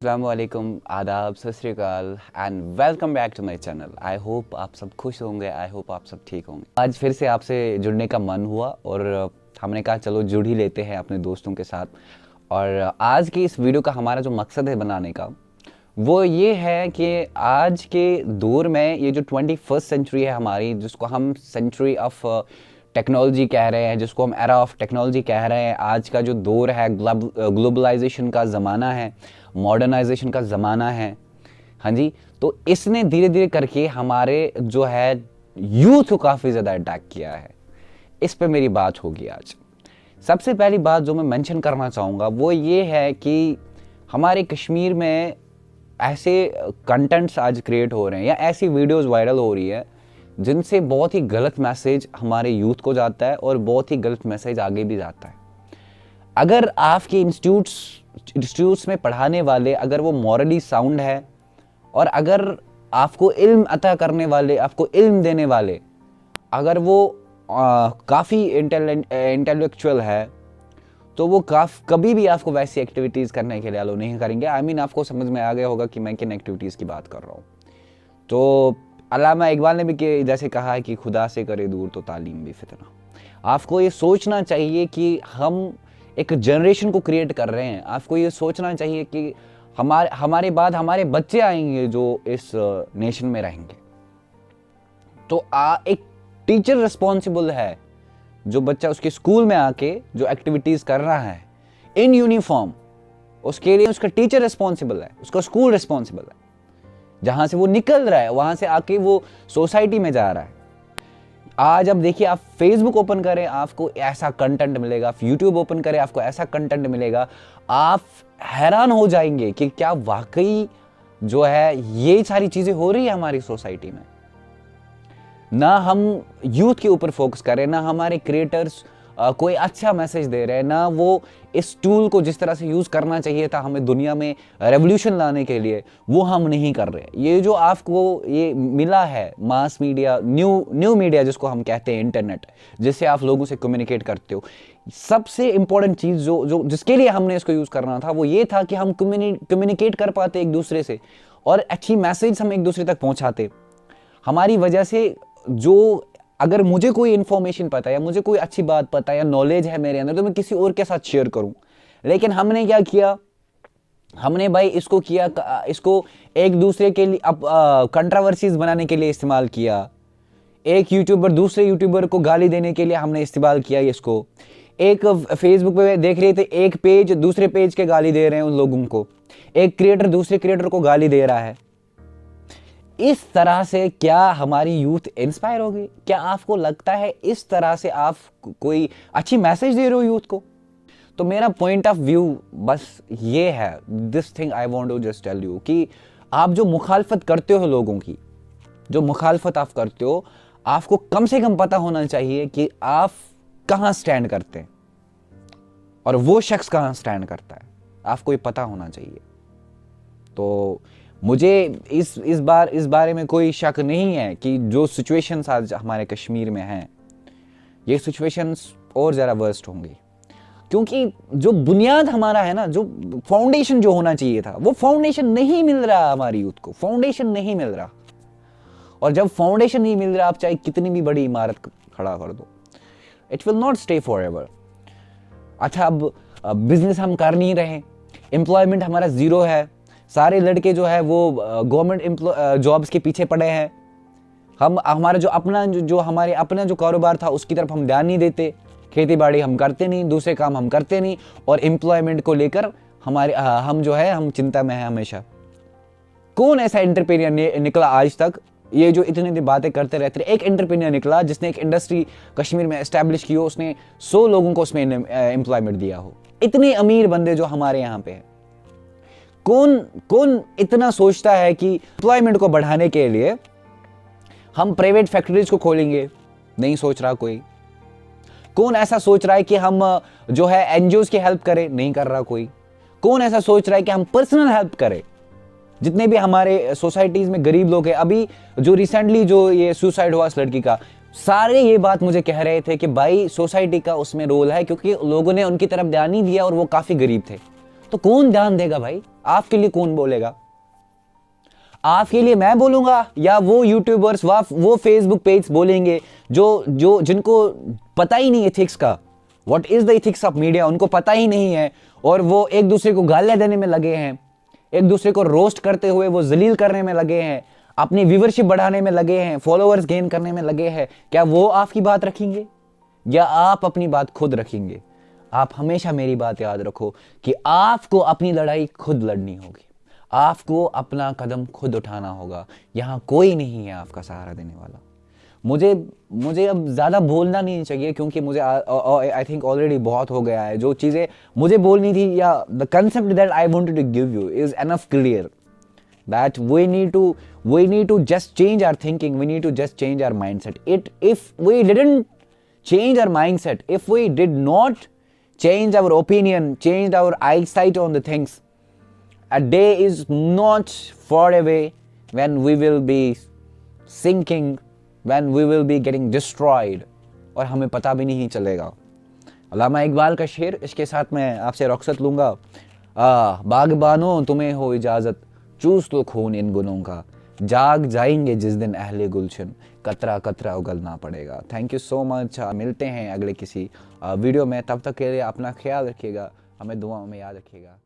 अस्सलामुअलैकुम, आदाब, सत श्री अकाल and welcome back to my channel. I hope आप सब खुश होंगे, आई होप आप सब ठीक होंगे। आज फिर से आपसे जुड़ने का मन हुआ और हमने कहा चलो जुड़ ही लेते हैं अपने दोस्तों के साथ। और आज की इस वीडियो का हमारा जो मकसद है बनाने का वो ये है कि आज के दौर में ये जो 21st सेंचुरी है हमारी, जिसको हम सेंचुरी ऑफ टेक्नोलॉजी कह रहे हैं, जिसको हम एरा ऑफ टेक्नोलॉजी कह रहे हैं, आज का जो दौर है ग्लोबलाइजेशन का ज़माना है, मॉडर्नाइजेशन का ज़माना है। हाँ जी, तो इसने धीरे धीरे करके हमारे जो है यूथ को काफ़ी ज़्यादा अटैक किया है। इस पे मेरी बात होगी आज। सबसे पहली बात जो मैं मेंशन करना चाहूँगा वो ये है कि हमारे कश्मीर में ऐसे कंटेंट्स आज क्रिएट हो रहे हैं या ऐसी वीडियोस वायरल हो रही है जिनसे बहुत ही गलत मैसेज हमारे यूथ को जाता है और बहुत ही गलत मैसेज आगे भी जाता है। अगर आपके इंस्टीट्यूट्स में पढ़ाने वाले अगर वो मॉरली साउंड है और अगर आपको इल्म अता करने वाले, आपको इल्म देने वाले अगर वो काफ़ी इंटेलेक्चुअल है तो वो कभी भी आपको वैसी एक्टिविटीज़ करने के लिए अलो नहीं करेंगे। आपको समझ में आ गया होगा कि मैं किन एक्टिविटीज़ की बात कर रहा हूँ। तो अल्लामा इकबाल ने भी जैसे कहा है कि खुदा से करे दूर तो तालीम भी फितना। आपको ये सोचना चाहिए कि हम एक जनरेशन को क्रिएट कर रहे हैं। आपको ये सोचना चाहिए कि हमारे बाद हमारे बच्चे आएंगे जो इस नेशन में रहेंगे। तो एक टीचर रिस्पॉन्सिबल है, जो बच्चा उसके स्कूल में आके जो एक्टिविटीज कर रहा है इन यूनिफॉर्म, उसके लिए उसका टीचर रिस्पॉन्सिबल है, उसका स्कूल रिस्पॉन्सिबल है। जहां से वो निकल रहा है वहां से आके वो सोसाइटी में जा रहा है। आज अब देखिए, आप फेसबुक ओपन करें आपको ऐसा कंटेंट मिलेगा, आप यूट्यूब ओपन करें आपको ऐसा कंटेंट मिलेगा, आप हैरान हो जाएंगे कि क्या वाकई जो है ये सारी चीजें हो रही है हमारी सोसाइटी में। ना हम यूथ के ऊपर फोकस कर रहे हैं, ना हमारे क्रिएटर्स कोई अच्छा मैसेज दे रहे हैं, ना वो इस टूल को जिस तरह से यूज करना चाहिए था हमें दुनिया में रेवोल्यूशन लाने के लिए, वो हम नहीं कर रहे। ये जो आपको ये मिला है मास मीडिया, न्यू मीडिया जिसको हम कहते हैं, इंटरनेट, जिससे आप लोगों से कम्युनिकेट करते हो, सबसे इंपॉर्टेंट चीज जो जिसके लिए हमने इसको यूज करना था वो ये था कि हम कम्युनिकेट कर पाते एक दूसरे से और अच्छी मैसेज हम एक दूसरे तक पहुंचाते। हमारी वजह से जो अगर मुझे कोई इंफॉर्मेशन पता है या मुझे कोई अच्छी बात पता है या नॉलेज है मेरे अंदर, तो मैं किसी और के साथ शेयर करूं। लेकिन हमने क्या किया, हमने भाई इसको एक दूसरे के लिए कंट्रोवर्सीज बनाने के लिए इस्तेमाल किया। एक यूट्यूबर दूसरे यूट्यूबर को गाली देने के लिए हमने इस्तेमाल किया इसको। एक फेसबुक पे देख रहे थे, एक पेज दूसरे पेज के गाली दे रहे हैं उन लोगों को, एक क्रिएटर दूसरे क्रिएटर को गाली दे रहा है। इस तरह से क्या हमारी यूथ इंस्पायर होगी? क्या आपको लगता है इस तरह से आप कोई अच्छी मैसेज दे रहे हो यूथ को? तो मेरा पॉइंट ऑफ व्यू बस ये है, this thing I want to just tell you, कि आप जो मुखालफत करते हो लोगों की, जो मुखालफत आप करते हो, आपको कम से कम पता होना चाहिए कि आप कहां स्टैंड करते हैं और वो शख्स कहां स्टैंड करता है, आपको ये पता होना चाहिए। तो मुझे इस बारे में कोई शक नहीं है कि जो सिचुएशंस आज हमारे कश्मीर में हैं, ये सिचुएशंस और ज़रा वर्स्ट होंगी, क्योंकि जो बुनियाद हमारा है ना, जो फाउंडेशन जो होना चाहिए था, वो फाउंडेशन नहीं मिल रहा हमारी यूथ को, फाउंडेशन नहीं मिल रहा। और जब फाउंडेशन नहीं मिल रहा, आप चाहे कितनी भी बड़ी इमारत खड़ा कर दो, it will not stay for ever. अच्छा, अब बिजनेस हम कर नहीं रहे, एम्प्लॉयमेंट हमारा जीरो है, सारे लड़के जो है वो गवर्नमेंट जॉब्स के पीछे पड़े हैं। हमारा जो हमारे अपना जो कारोबार था उसकी तरफ हम ध्यान नहीं देते, खेती बाड़ी हम करते नहीं, दूसरे काम हम करते नहीं, और एम्प्लॉयमेंट को लेकर हम जो है हम चिंता में है हमेशा। कौन ऐसा एंटरप्रेन्योर निकला आज तक? ये जो इतनी बातें करते रहते, एक एंटरप्रेन्योर निकला जिसने एक इंडस्ट्री कश्मीर में एस्टैब्लिश की हो, उसने 100 लोगों को उसमें एम्प्लॉयमेंट दिया हो। इतने अमीर बंदे जो हमारे यहाँ पे है, कौन इतना सोचता है कि एम्प्लॉयमेंट को बढ़ाने के लिए हम प्राइवेट फैक्ट्रीज को खोलेंगे? नहीं सोच रहा कोई। कौन ऐसा सोच रहा है कि हम जो है एनजीओज की हेल्प करें? नहीं कर रहा कोई। कौन ऐसा सोच रहा है कि हम पर्सनल हेल्प करें? जितने भी हमारे सोसाइटीज में गरीब लोग हैं, अभी जो रिसेंटली जो ये सुसाइड हुआ इस लड़की का, सारे ये बात मुझे कह रहे थे कि भाई सोसाइटी का उसमें रोल है, क्योंकि लोगों ने उनकी तरफ ध्यान नहीं दिया और वो काफी गरीब थे। तो कौन ध्यान देगा भाई? आपके लिए कौन बोलेगा? आपके लिए मैं बोलूंगा या वो यूट्यूबर्स वो फेसबुक पेज बोलेंगे जो जो जिनको पता ही नहीं एथिक्स का, what is the ethics of media, उनको पता ही नहीं है और वो एक दूसरे को गालियां देने में लगे हैं, एक दूसरे को रोस्ट करते हुए वो जलील करने में लगे हैं, अपनी व्यूवरशिप बढ़ाने में लगे हैं, फॉलोअर्स गेन करने में लगे हैं। क्या वो आपकी बात रखेंगे या आप अपनी बात खुद रखेंगे? आप हमेशा मेरी बात याद रखो कि आपको अपनी लड़ाई खुद लड़नी होगी, आपको अपना कदम खुद उठाना होगा। यहां कोई नहीं है आपका सहारा देने वाला। मुझे अब ज़्यादा बोलना नहीं चाहिए क्योंकि मुझे आई थिंक ऑलरेडी बहुत हो गया है। जो चीज़ें मुझे बोलनी थी या the concept that I wanted to give you is enough clear that we need to just change our thinking, we need to just change our mindset. If we didn't change our mindset, if we did not change our opinion, change our eyesight on the things, a day is not far away when we will be sinking, when we will be getting destroyed और हमें पता भी नहीं चलेगा। अल्लामा इकबाल का शेर, इसके साथ मैं आपसे रुखसत लूँगा। बागबानों तुम्हें हो इजाज़त, चूस लो खून इन गुनों का, जाग जाएंगे जिस दिन अहले गुलशन, कतरा कतरा उगलना पड़ेगा। Thank you so much. मिलते हैं अगले किसी वीडियो में, तब तक के लिए अपना ख्याल रखिएगा, हमें दुआओं में याद रखिएगा।